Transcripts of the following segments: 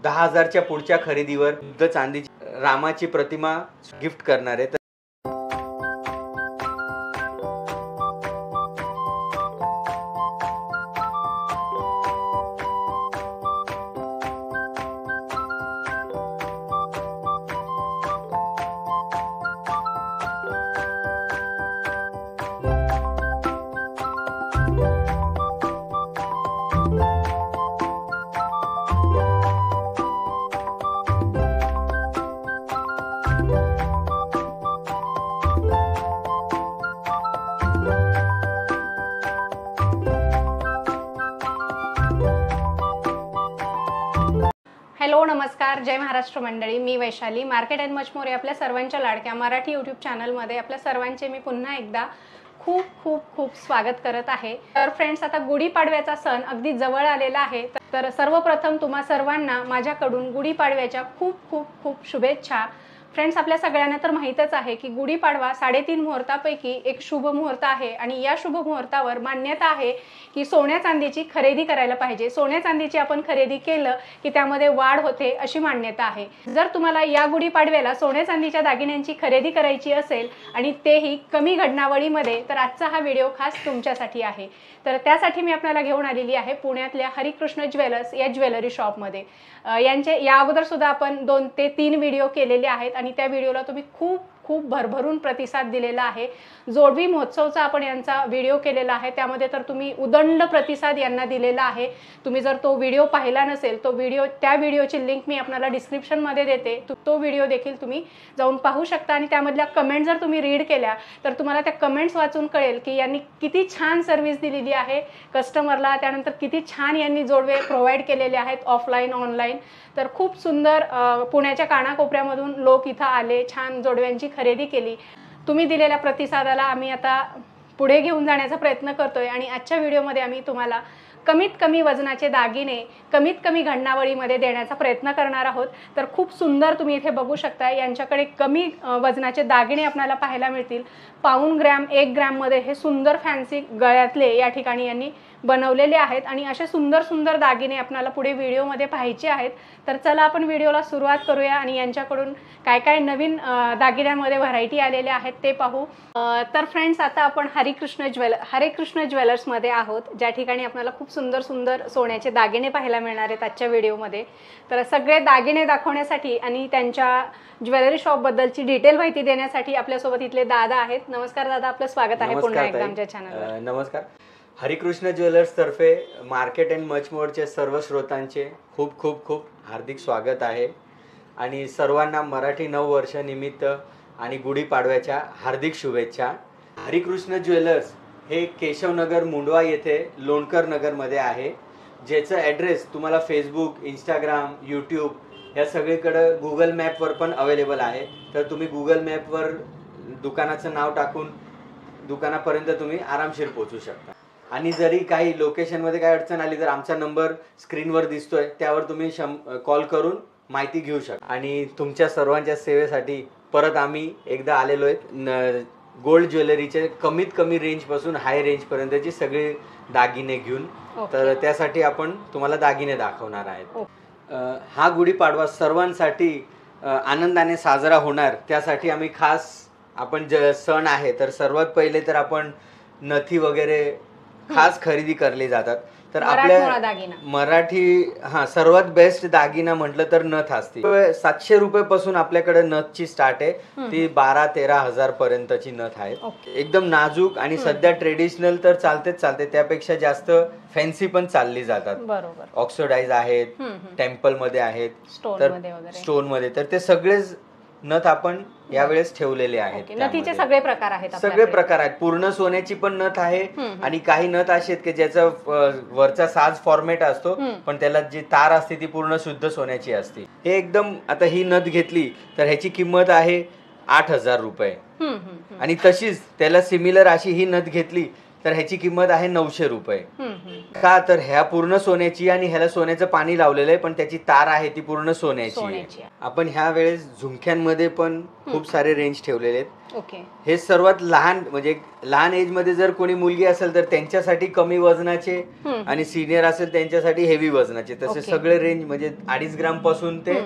10,000च्या पुढच्या खरेदीवर शुद्ध चांदीची रामाची प्रतिमा गिफ्ट करणार आहे। हॅलो नमस्कार, जय महाराष्ट्र मंडळी। मी Vaishali, market and much more या आपल्या सर्वांच्या लाडक्या मराठी यूट्यूब चॅनलमध्ये आपल्या सर्वांचे मी पुन्हा एकदा खूप खूप खूप स्वागत करत आहे। तर फ्रेंड्स, आता गुढीपाडव्याचा सण अगदी जवळ आलेला आहे। तर सर्वप्रथम तुम्हा सर्वांना माझ्याकडून गुढीपाडव्याच्या खूप खूप खूप शुभेच्छा। फ्रेंड्स, आपल्या सगळ्यांना तर माहीतच आहे की गुढीपाडवा 3.5 मुहूर्तापैकी एक शुभ मुहूर्त आहे आणि या शुभ मुहूर्तावर मान्यता आहे की सोन्या चांदीची खरेदी करायला पाहिजे। सोन्या चांदीची आपण खरेदी केलं की त्यामध्ये वाढ होते अशी मान्यता आहे। जर तुम्हाला या गुढीपाडव्याला सोन्या चांदीच्या दागिन्यांची खरेदी करायची असेल आणि तेही कमी घडणावळीमध्ये, तर आजचा हा व्हिडिओ खास तुमच्यासाठी आहे। तर त्यासाठी मी आपल्याला घेऊन आलेली आहे पुण्यातल्या हरिकृष्ण ज्वेलर्स या ज्वेलरी शॉपमध्ये। यांचे या अगोदर सुद्धा आपण 2 ते 3 व्हिडिओ केलेले आहेत आणि त्या व्हिडिओला तुम्ही खूप खूप भरभरून प्रतिसाद दिलेला आहे। जोडवी महोत्सवचा आपण यांचा व्हिडिओ केलेला आहे, त्यामध्ये तर तुम्ही उदंड प्रतिसाद यांना दिलेला आहे। तुम्ही जर तो व्हिडिओ पाहिला नसेल, त्या व्हिडिओची लिंक मी आपल्याला डिस्क्रिप्शनमध्ये देते, तो व्हिडिओ देखील तुम्ही जाऊन पाहू शकता। आणि त्यामधल्या कमेंट जर तुम्ही रीड केल्या तर तुम्हाला त्या कमेंट्स वाचून कळेल की यांनी किती छान सर्व्हिस दिलेली आहे कस्टमरला, त्यानंतर किती छान यांनी जोडवे प्रोव्हाइड केलेले आहेत ऑफलाईन ऑनलाईन। तर खूप सुंदर पुण्याच्या कानाकोपऱ्यामधून लोक इथं आले, छान जोडव्यांची खरेदी केली। तुम्ही दिलेल्या प्रतिसादाला आम्ही आता पुढे घेऊन जाण्याचा प्रयत्न करतोय आणि आजच्या व्हिडिओमध्ये आम्ही तुम्हाला कमीत कमी वजनाचे दागिने कमीत कमी घडणावळीमध्ये देण्याचा प्रयत्न करणार आहोत। तर खूप सुंदर तुम्ही इथे बघू शकता, यांच्याकडे कमी वजनाचे दागिने आपल्याला पाहायला मिळतील। पाऊण ग्रॅम 1 ग्रॅममध्ये हे सुंदर फॅन्सी गळ्यातले या ठिकाणी यांनी बनवलेले आहेत आणि असे सुंदर सुंदर दागिने आपल्याला पुढे व्हिडिओमध्ये पाहायचे आहेत। तर चला आपण व्हिडिओला सुरुवात करूया आणि यांच्याकडून काय काय नवीन दागिन्यांमध्ये व्हरायटी आलेल्या आहेत ते पाहू। तर फ्रेंड्स, आता आपण हरिकृष्ण ज्वेलर्समध्ये आहोत, ज्या ठिकाणी आपल्याला खूप सुंदर सुंदर सोन्याचे दागिने पाहायला मिळणार आहेत आजच्या व्हिडिओमध्ये। तर सगळे दागिने दाखवण्यासाठी आणि त्यांच्या ज्वेलरी शॉपबद्दलची डिटेल माहिती देण्यासाठी आपल्यासोबत इथले दादा आहेत। नमस्कार दादा, आपलं स्वागत आहे पुन्हा एकदा आमच्या चॅनलवर। नमस्कार। हरिकृष्ण ज्वेलर्स तर्फे मार्केट अँड मच मोरचे सर्व श्रोतांचे खूप खूप खूप हार्दिक स्वागत आहे आणि सर्वांना मराठी नववर्ष निमित्त आणि गुढीपाडव्याच्या हार्दिक शुभेच्छा। हरिकृष्ण ज्वेलर्स हे केशवनगर मुंडवा येथे लोणकर नगरमध्ये आहे, ज्याचं ॲड्रेस तुम्हाला फेसबुक, इंस्टाग्राम, यूट्यूब या सगळीकडे गुगल मॅपवर पण अवेलेबल आहे। तर तुम्ही गुगल मॅपवर दुकानाचं नाव टाकून दुकानापर्यंत तुम्ही आरामशीर पोहोचू शकता। आणि जरी काही लोकेशनमध्ये काही अडचण आली तर आमचा नंबर स्क्रीनवर दिसतोय, त्यावर तुम्ही कॉल करून माहिती घेऊ शकता। आणि तुमच्या सर्वांच्या सेवेसाठी परत आम्ही एकदा आलेलो आहेत गोल्ड ज्वेलरीचे कमीत कमी रेंजपासून हाय रेंजपर्यंतची सगळे दागिने घेऊन। तर त्यासाठी आपण तुम्हाला दागिने दाखवणार आहेत। हा गुढीपाडवा सर्वांसाठी आनंदाने साजरा होणार, त्यासाठी आम्ही खास आपण सण आहे तर सर्वात पहिले तर आपण नथी वगैरे खास खरेदी करले जातात। तर आपल्या मराठी सर्वात बेस्ट दागिना म्हटलं तर नथ असते। 700 रुपयापासून आपल्याकडे नथची स्टार्ट आहे, ती 12-13 हजार पर्यंतची नथ आहे। एकदम नाजूक आणि सध्या ट्रेडिशनल तर चालते, त्यापेक्षा जास्त फॅन्सी पण चालली जातात। ऑक्सिडाइज आहेत, टेम्पल मध्ये आहेत, स्टोन मध्ये, तर ते सगळेच नथ आपण यावेळेस ठेवलेले आहेत। नथीचे सगळे प्रकार आहेत, सगळे प्रकार आहेत। पूर्ण सोन्याची पण नथ आहे आणि काही नथ अशी आहेत की ज्याचा वरचा साज फॉर्मेट असतो पण त्याला जी तार असते ती पूर्ण शुद्ध सोन्याची असते। हे एकदम, आता ही नथ घेतली तर ह्याची किंमत आहे 8,000 रुपये आणि तशीच त्याला सिमिलर अशी ही नथ घेतली तर ह्याची किंमत आहे 900 रुपये. हम्म. का तर ह्या पूर्ण सोन्याची आणि ह्याला सोन्याचं पाणी लावलेलं आहे, पण त्याची तार आहे ती पूर्ण सोन्याची सोन्याची आहे. आपण ह्या वेळेस झुमक्यांमध्ये पण खूप सारे रेंज ठेवलेले आहेत. ओके. हे सर्वात लहान म्हणजे लहान एज मध्ये जर कोणी मुलगी असेल तर त्यांच्यासाठी कमी वजनाचे आणि सिनियर असेल त्यांच्यासाठी हेवी वजनाचे, तसे ओके. सगळे रेंज म्हणजे 2.5 ग्राम पासून ते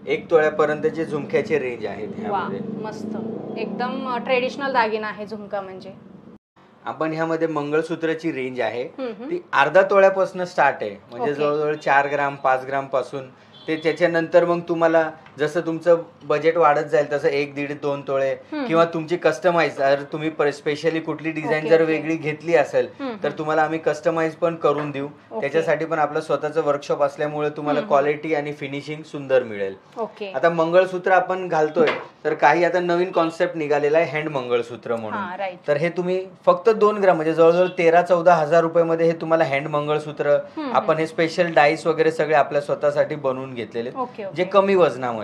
1 तोळ्यापर्यंतचे झुमक्याचे रेंज आहेत वा, ह्यामध्ये. मस्त. एकदम ट्रेडिशनल दागिना आहे झुमका म्हणजे. आपण ह्यामध्ये मंगळसूत्राची रेंज आहे हम्म. ती अर्धा तोळ्यापासून स्टार्ट आहे, म्हणजे ओके. जवळजवळ 4 ग्राम 5 ग्राम पासून ते त्याच्यानंतर मग तुम्हाला जसं तुमचं बजेट वाढत जाईल तसं 1, 1.5, 2 तोळे किंवा तुमची कस्टमाइज, जर तुम्ही स्पेशली कुठली डिझाईन ओके, जर ओके. वेगळी घेतली असेल तर तुम्हाला आम्ही कस्टमाइज पण करून देऊ. त्याच्यासाठी पण आपलं स्वतःचं वर्कशॉप असल्यामुळे तुम्हाला क्वालिटी आणि फिनिशिंग सुंदर मिळेल. ओके. आता मंगळसूत्र आपण घालतोय तर काही आता नवीन कॉन्सेप्ट निघालेला आहे हँड मंगळसूत्र हा, म्हणून. राईट. तर हे तुम्ही फक्त 2 ग्राम म्हणजे जवळजवळ 13-14 हजार रुपये मध्ये हे तुम्हाला हँड मंगळसूत्र आपण हे स्पेशल डाईस वगैरे सगळे आपल्या स्वतःसाठी बनवून घेतलेले ओके, ओके. जे कमी वजनामध्ये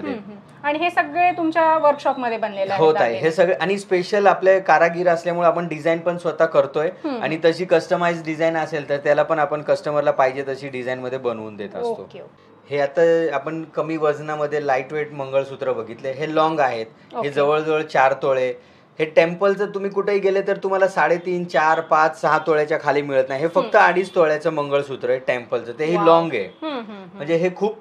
आणि हे सगळे तुमच्या वर्कशॉप मध्ये बनलेले आहेत होत आहे. दागिने? हे सगळे आणि स्पेशल आपले कारागीर असल्यामुळे आपण डिझाईन पण स्वतः करतोय आणि तशी कस्टमाइज डिझाईन असेल तर त्याला पण आपण कस्टमरला पाहिजे तशी डिझाईन मध्ये बनवून देत असतो. Okay, okay. हे आता आपण कमी वजनामध्ये लाईट वेट मंगळसूत्र बघितले, हे लॉंग आहेत. ओके. हे जवळजवळ 4 तोळे. हे टेम्पलचं तुम्ही कुठेही गेले तर तुम्हाला 3.5, 4, 5, 6 तोळ्याच्या खाली मिळत नाही. हे फक्त 2.5 तोळ्याचं मंगळसूत्र आहे टेम्पलचं, ते ही लॉंग आहे. म्हणजे हे खूप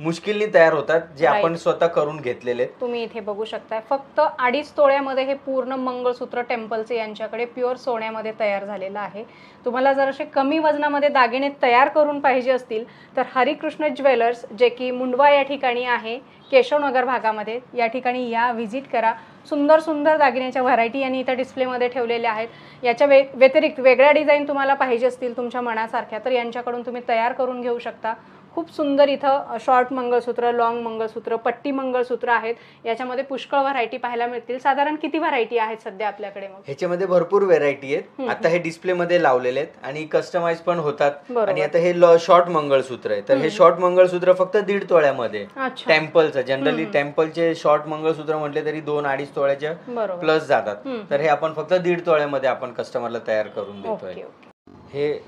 मुश्किलनी तयार होतात जे आपण स्वतः करून घेतलेले. तुम्ही इथे बघू शकता फक्त 2.5 तोळ्यामध्ये हे पूर्ण मंगळसूत्र टेम्पलचे यांच्याकडे प्युअर सोन्यामध्ये तयार झालेलं आहे. तुम्हाला जर असे कमी वजनामध्ये दागिने तयार करून पाहिजे असतील तर हरिकृष्ण ज्वेलर्स, जे की मुंडवा या ठिकाणी आहे, केशवनगर भागामध्ये, या ठिकाणी या व्हिजिट करा. सुंदर सुंदर दागिन्याच्या व्हरायटी यांनी इथं डिस्प्लेमध्ये ठेवलेल्या आहेत. याच्या व्यतिरिक्त वेगळ्या डिझाईन तुम्हाला पाहिजे असतील तुमच्या मनासारख्या तर यांच्याकडून तुम्ही तयार करून घेऊ शकता. खूप सुंदर इथं शॉर्ट मंगळसूत्र, लॉंग मंगळसूत्र, पट्टी मंगळसूत्र आहेत. याच्यामध्ये पुष्कळ व्हरायटी पाहायला मिळतील. साधारण किती व्हरायटी आहेत सध्या आपल्याकडे? मग ह्याच्यामध्ये भरपूर व्हेरायटी आहेत. आता हे डिस्प्ले मध्ये लावलेले आहेत आणि कस्टमाइज पण होतात. बरोबर. आणि आता हे शॉर्ट मंगळसूत्र आहे, तर हे शॉर्ट मंगळसूत्र फक्त 1.5 तोळ्यामध्ये अच्छा. टेम्पलचं. जनरली टेम्पलचे शॉर्ट मंगळसूत्र म्हटले तरी 2-2.5 तोळ्याच्या बरोबर. प्लस जातात. तर हे आपण फक्त 1.5 तोळ्यामध्ये आपण कस्टमरला तयार करून देतोय. Okay, okay. हे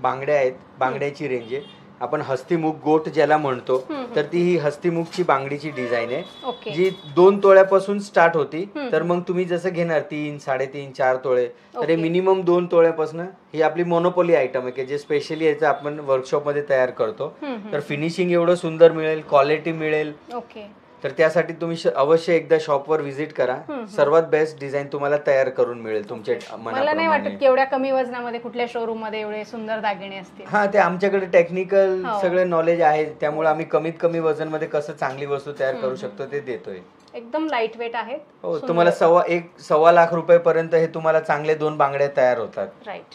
बांगड्या आहेत. बांगड्याची रेंज आहे. आपण हस्तीमुख गोट ज्याला म्हणतो तर ती ही हस्तीमुखची बांगडीची डिझाईन आहे ओके. जी 2 तोळ्यापासून स्टार्ट होती. तर मग तुम्ही जसं घेणार 3, 3.5, 4 तोळे तर हे मिनिमम 2 तोळ्यापासून ही आपली मोनोपोली आयटम आहे की जे स्पेशली याचं आपण वर्कशॉप मध्ये तयार करतो. तर फिनिशिंग एवढं सुंदर मिळेल, क्वालिटी मिळेल. ओके. तर त्यासाठी तुम्ही अवश्य एकदा शॉपवर व्हिजिट करा. सर्वात बेस्ट डिझाईन तुम्हाला तयार करून मिळेल तुमच्या मला नाही वाटत की एवढ्या कमी वजनामध्ये कुठल्या शोरूम मध्ये एवढे सुंदर दागिने असतील. हा, ते आमच्याकडे टेक्निकल सगळे नॉलेज आहे, त्यामुळे आम्ही कमीत कमी वजन मध्ये कसं चांगली वस्तू तयार करू शकतो ते देतोय. एकदम लाईट वेट आहेत. हो, तुम्हाला 1.25 लाख रुपये पर्यंत हे तुम्हाला चांगले 2 बांगड्या तयार होतात. राईट.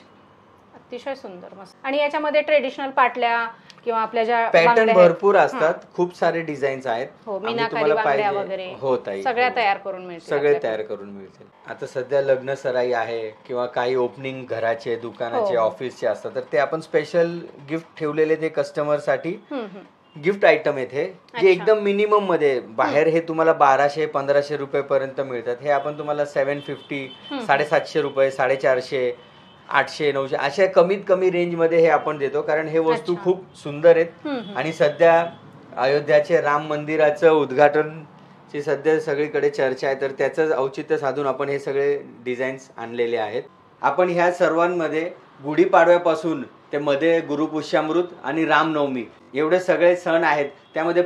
अतिशय सुंदर, मस्त. आणि याच्यामध्ये ट्रेडिशनल पाटल्या किंवा आपल्या ज्या पॅटर्न भरपूर असतात, खूप सारे डिझाईन्स आहेत. हो, मीनाकारी बांगड्या वगैरे सगळ्या तयार करून मिळतील. सगळे तयार करून मिळतील. आता सध्या लग्न सराई आहे किंवा काही ओपनिंग घराचे, दुकानाचे, ऑफिसचे असतात तर ते आपण स्पेशल गिफ्ट ठेवलेले ते कस्टमर साठी गिफ्ट आयटम आहेत हे, जे एकदम मिनिमम मध्ये. बाहेर हे तुम्हाला 1200-1500 रुपये पर्यंत मिळतात. हे आपण तुम्हाला 750, 750 रुपये, 450, 800, 900 अशा कमीत कमी रेंज मध्ये हे आपण देतो. कारण हे वस्तू खूप सुंदर आहेत आणि सध्या अयोध्याचे राम मंदिराचं उद्घाटनची सध्या सगळीकडे चर्चा आहे, तर त्याचं औचित्य साधून आपण हे सगळे डिझाईन्स आणलेले आहेत. आपण ह्या सर्वांमध्ये गुढीपाडव्यापासून ते मध्ये गुरुपुष्यामृत आणि रामनवमी एवढे सगळे सण आहेत. त्यामध्ये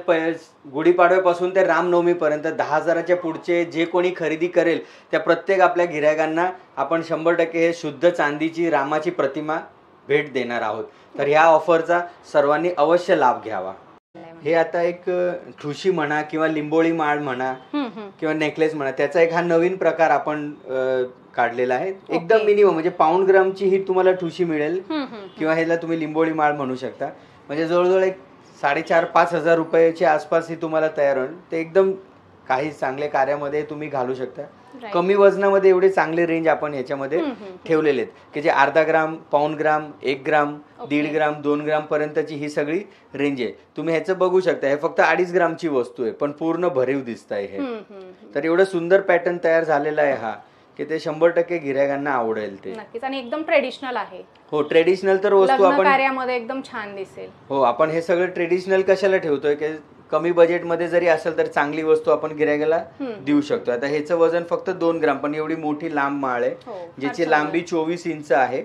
गुढीपाडव्यापासून ते रामनवमीपर्यंत 10,000च्या पुढचे जे कोणी खरेदी करेल त्या प्रत्येक आपल्या गिऱ्हाईकांना आपण 100% हे शुद्ध चांदीची रामाची प्रतिमा भेट देणार आहोत. तर ह्या ऑफरचा सर्वांनी अवश्य लाभ घ्यावा. हे आता एक ठुशी म्हणा किंवा लिंबोळी माळ म्हणा किंवा नेकलेस म्हणा, त्याचा एक हा नवीन प्रकार आपण काढलेला आहे. एकदम मिनिमम म्हणजे पाऊण ग्रामची ही तुम्हाला ठुशी मिळेल किंवा ह्याला तुम्ही लिंबोळी माळ म्हणू शकता. म्हणजे जवळजवळ एक 4,500-5 हजार रुपयाच्या आसपास ही तुम्हाला तयार होईल. ते एकदम काही चांगल्या कार्यामध्ये तुम्ही घालू शकता. कमी वजनामध्ये एवढे चांगले रेंज आपण याच्यामध्ये ठेवलेले आहेत की जे अर्धा ग्राम, पाऊण ग्राम, 1 ग्राम, 1.5 ग्राम, 2 ग्राम पर्यंतची ही सगळी रेंज आहे. तुम्ही ह्याचं बघू शकता, हे फक्त 2.5 ग्रामची वस्तू आहे पण पूर्ण भरीव दिसत आहे हे. तर एवढं सुंदर पॅटर्न तयार झालेला आहे हा की ते 100% गिरायकांना आवडेल ते. नक्कीच. आणि एकदम ट्रेडिशनल आहे. हो, ट्रेडिशनल तर वस्तू लग्न आपण कार्यामध्ये एकदम छान दिसेल. हो, आपण हे सगळं ट्रेडिशनल कशाला ठेवतोय की कमी बजेटमध्ये जरी असेल तर चांगली वस्तू आपण गिरायकाला देऊ शकतो. आता ह्याचं वजन फक्त 2 ग्राम, पण एवढी मोठी लांब माळ आहे हो, फार ज्याची सुंदर. लांबी 24 इंच आहे.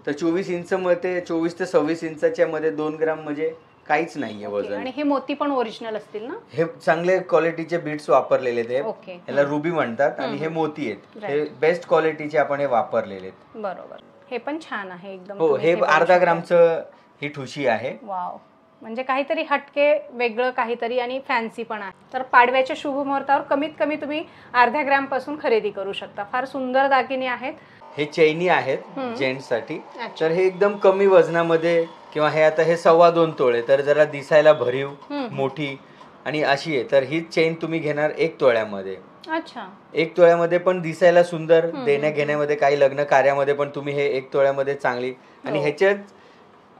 तर 24 इंच मध्ये 24 ते 26 इंचाच्या मध्ये 2 ग्राम म्हणजे काहीच नाहीये ओके. वजन. आणि हे मोती पण ओरिजिनल असतील ना? हे चांगले क्वालिटीचे बीड्स वापरलेले आहेत. ओके. याला रुबी म्हणतात आणि हे मोती आहेत. हे बेस्ट क्वालिटीचे आपण हे वापरलेले आहेत. बरोबर. हे पण छान आहे एकदम. हो, तुम्ही हे इथे बघू अर्धा शकता. ग्रामचं ही ठुशी आहे. वाव. म्हणजे काहीतरी हटके, वेगळं काहीतरी आणि फॅन्सी पण आहे. तर पाडव्याच्या शुभ मुहूर्तावर कमीत कमी तुम्ही अर्ध्या ग्रॅम पासून खरेदी करू शकता. फार सुंदर दागिने आहेत. हे चैनी आहेत जेंट्स साठी. अच्छा. तर हे एकदम कमी वजनामध्ये किंवा हे आता हे 2.25 तोळे, तर जरा दिसायला भरीव मोठी आणि अशी आहे. तर ही चेन तुम्ही घेणार 1 तोळ्यामध्ये. अच्छा. 1 तोळ्यामध्ये पण दिसायला सुंदर, देण्या घेण्यामध्ये काही लग्न कार्यामध्ये पण तुम्ही हे 1 तोळ्यामध्ये चांगली. आणि ह्याच्यात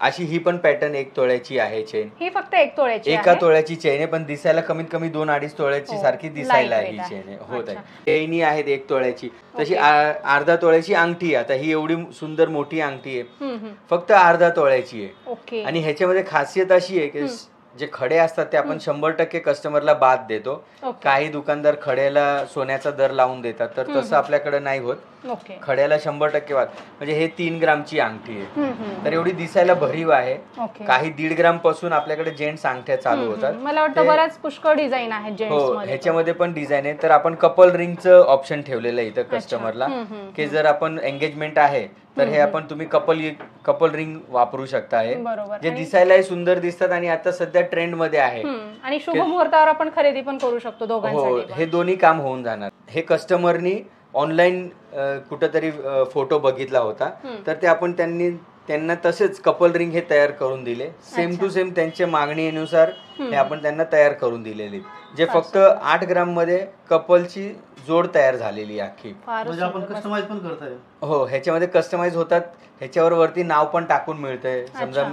अशी ही पण पॅटर्न 1 तोळ्याची आहे चेन. ही फक्त 1 तोळ्याची आहे. 1 तोळ्याची चेन आहे, पण दिसायला कमीत कमी 2-2.5 तोळ्याची हो, सारखी दिसायला lightweight ही आहे. चेन आहे. होत आहे. अच्छा. चेनी आहेत 1 तोळ्याची. तशी ओके. अर्धा तोळ्याची अंगठी आहे. आता ही एवढी सुंदर मोठी अंगठी आहे, हम्म. फक्त अर्धा तोळ्याची आहे. ओके. आणि ह्याच्यामध्ये खासियत अशी आहे की जे खडे असतात ते आपण 100% कस्टमरला बाद देतो. ओके. काही दुकानदार खड्याला सोन्याचा दर लावून देतात, तर तसं आपल्याकडे नाही होत. ओके. खड्याला 100% बाद. म्हणजे हे 3 ग्रामची अंगठी आहे. तर एवढी दिसायला भरीव आहे. ओके. काही 1.5 ग्राम पासून आपल्याकडे जेंट्स अंगठ्या चालू होतात. मला वाटतं बऱ्याच पुष्कळ डिझाईन आहेत जेंट्स हो, मध्ये. ह्याच्यामध्ये पण डिझाईन आहे. तर आपण कपल रिंगचं ऑप्शन ठेवलेलं आहे इथं कस्टमरला, की जर आपण एंगेजमेंट आहे तर हे आपण तुम्ही कपल रिंग वापरू शकता. हे बरोबर. जे दिसायलाही सुंदर दिसतात आणि आता सध्या ट्रेंड मध्ये आहे. आणि शुभ मुहूर्तावर आपण खरेदी पण करू शकतो हो, दोघांसाठी. हे दोन्ही काम होऊन जाणार. हे कस्टमरनी ऑनलाईन कुठेतरी फोटो बघितला होता, तर ते आपण त्यांना तसेच कपल रिंग हे तयार करून दिले. सेम टू सेम त्यांच्या मागणीनुसार हे आपण त्यांना तयार करून दिलेले, जे फक्त 8 ग्राम मध्ये कपलची जोड तयार झालेली अख्खी. म्हणजे आपण कस्टमाइज पण करता येईल. हो, ह्याच्यामध्ये कस्टमाइज होतात. ह्याच्यावर वरती नाव पण टाकून मिळतंय. समजा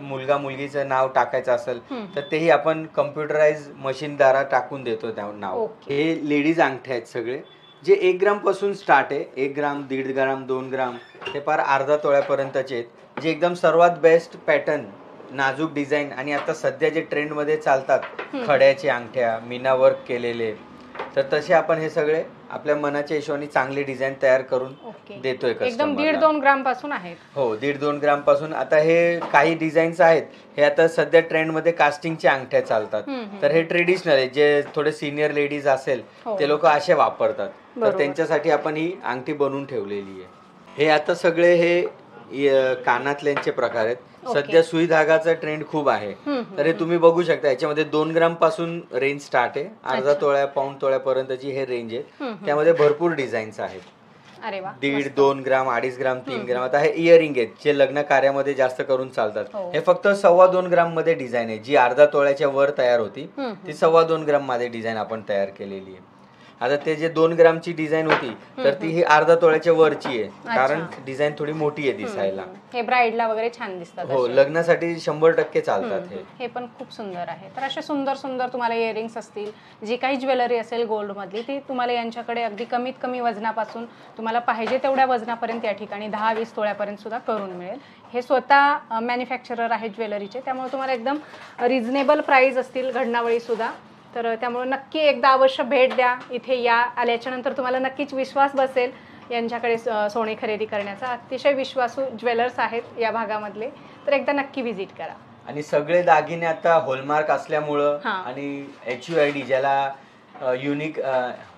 मुलगा मुलगीचं नाव टाकायचं असेल तर तेही आपण कम्प्युटराइज मशीन द्वारा टाकून देतो त्या नाव. हे लेडीज अंगठे आहेत सगळे, जे 1 ग्राम पासून स्टार्ट आहे. 1 ग्राम, 1.5 ग्राम, 2 ग्राम, हे फार अर्धा तोळ्यापर्यंतचे आहेत, जे एकदम सर्वात बेस्ट पॅटर्न, नाजूक डिझाईन आणि आता सध्या जे ट्रेंड मध्ये चालतात खड्याचे अंगठ्या, मीना वर्क केलेले, तर तसे आपण हे सगळे आपल्या मनाच्या हिशोबाने चांगली डिझाईन तयार करून देतोय एकदम कस्टमरला. 1.5-2 ग्राम पासून आहेत. हो, 1.5-2 ग्राम पासून. आता हे काही डिझाईन्स आहेत, हे आता सध्या ट्रेंड मध्ये कास्टिंगच्या अंगठ्या चालतात. तर हे ट्रेडिशनल आहे. जे थोडे सिनियर लेडीज असेल ते लोक असे वापरतात, तर त्यांच्यासाठी आपण ही अंगठी बनवून ठेवलेली आहे. हे आता सगळे हे कानातल्यांचे प्रकार आहेत. सध्या सुई धागाचा ट्रेंड खूप आहे. तर हे तुम्ही बघू शकता. याच्यामध्ये 2 ग्राम पासून रेंज स्टार्ट आहे. अर्धा तोळ्या, पाऊण तोळ्यापर्यंतची हे रेंज आहे. त्यामध्ये भरपूर डिझाईन्स आहेत. अरे वा. 1.5-2 ग्राम, 2.5 ग्राम, 3 ग्राम. आता हे इयरिंग आहेत, जे लग्न कार्यामध्ये जास्त करून चालतात. हे फक्त 2.25 ग्राम मध्ये डिझाईन आहे. जी अर्धा तोळ्याच्या वर तयार होती ती 2.25 ग्राम मध्ये डिझाईन आपण तयार केलेली आहे. आता ते जे 2 ग्रामची डिझाईन होती तर ती ही अर्धा तोळ्याच्या वरची आहे, कारण डिझाईन थोडी मोठी आहे दिसायला. हे ब्राइडला वगैरे छान दिसतात. हो, लग्नासाठी 100% चालतात हे. हे पण खूप सुंदर आहे. तर असे सुंदर सुंदर तुम्हाला इयरिंग्स असतील, जी काही ज्वेलरी असेल गोल्ड मधली, ती तुम्हाला यांच्याकडे अगदी कमीत कमी वजनापासून तुम्हाला पाहिजे तेवढ्या वजनापर्यंत या ठिकाणी 10-20 तोळ्यापर्यंत सुद्धा करून मिळेल. हे स्वतः मॅन्युफॅक्चरर आहेत ज्वेलरीचे, त्यामुळे तुम्हाला एकदम रिझनेबल प्राइस असतील घडणावळी सुद्धा. तर त्यामुळे नक्की एकदा अवश्य भेट द्या. इथे या, आल्याच्या नंतर तुम्हाला नक्कीच विश्वास बसेल यांच्याकडे सोने खरेदी करण्याचा. अतिशय विश्वासू ज्वेलर्स आहेत या भागामधले, तर एकदा नक्की व्हिजिट करा. आणि सगळे दागिने आता हॉलमार्क असल्यामुळं आणि HUID, ज्याला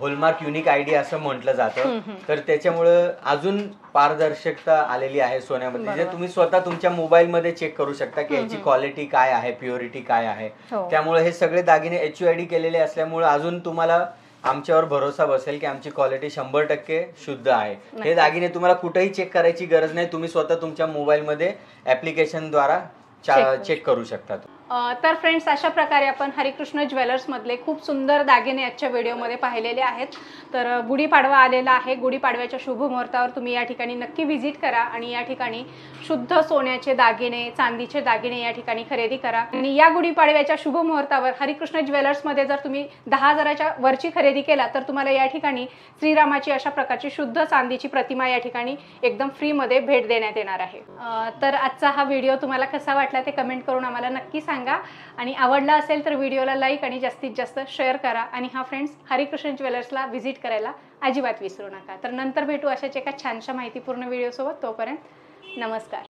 हॉलमार्क युनिक आयडी असं म्हटलं जातं, तर त्याच्यामुळं अजून पारदर्शकता आलेली आहे सोन्यामध्ये, जे तुम्ही स्वतः तुमच्या मोबाईल मध्ये चेक करू शकता की याची क्वालिटी काय आहे, प्युरिटी काय आहे. त्यामुळे हे सगळे दागिने HUID केलेले असल्यामुळे अजून तुम्हाला आमच्यावर भरोसा बसेल की आमची क्वालिटी 100% शुद्ध आहे. हे दागिने तुम्हाला कुठेही चेक करायची गरज नाही. तुम्ही स्वतः तुमच्या मोबाईल मध्ये ऍप्लिकेशन द्वारा चेक करू शकता. तर फ्रेंड्स, अशा प्रकारे आपण हरिकृष्ण ज्वेलर्समधले खूप सुंदर दागिने आजच्या व्हिडिओमध्ये पाहिलेले आहेत. तर गुढीपाडवा आलेला आहे. गुढीपाडव्याच्या शुभ मुहूर्तावर तुम्ही या ठिकाणी नक्की व्हिजिट करा आणि या ठिकाणी शुद्ध सोन्याचे दागिने, चांदीचे दागिने या ठिकाणी खरेदी करा. आणि या गुढीपाडव्याच्या शुभ मुहूर्तावर हरिकृष्ण ज्वेलर्समध्ये जर तुम्ही 10,000च्या वरची खरेदी केला तर तुम्हाला या ठिकाणी श्रीरामाची अशा प्रकारची शुद्ध चांदीची प्रतिमा या ठिकाणी एकदम फ्रीमध्ये भेट देण्यात येणार आहे. तर आजचा हा व्हिडिओ तुम्हाला कसा वाटला ते कमेंट करून आम्हाला नक्की सांगा आणि आवडला असेल तर व्हिडिओला लाईक आणि जास्तीत जास्त शेअर करा. आणि हा फ्रेंड्स, हरिकृष्ण ज्वेलर्सला व्हिजिट करायला अजिबात विसरू नका. तर नंतर भेटू अशाच एका छानशा माहितीपूर्ण व्हिडिओसोबत. तोपर्यंत नमस्कार.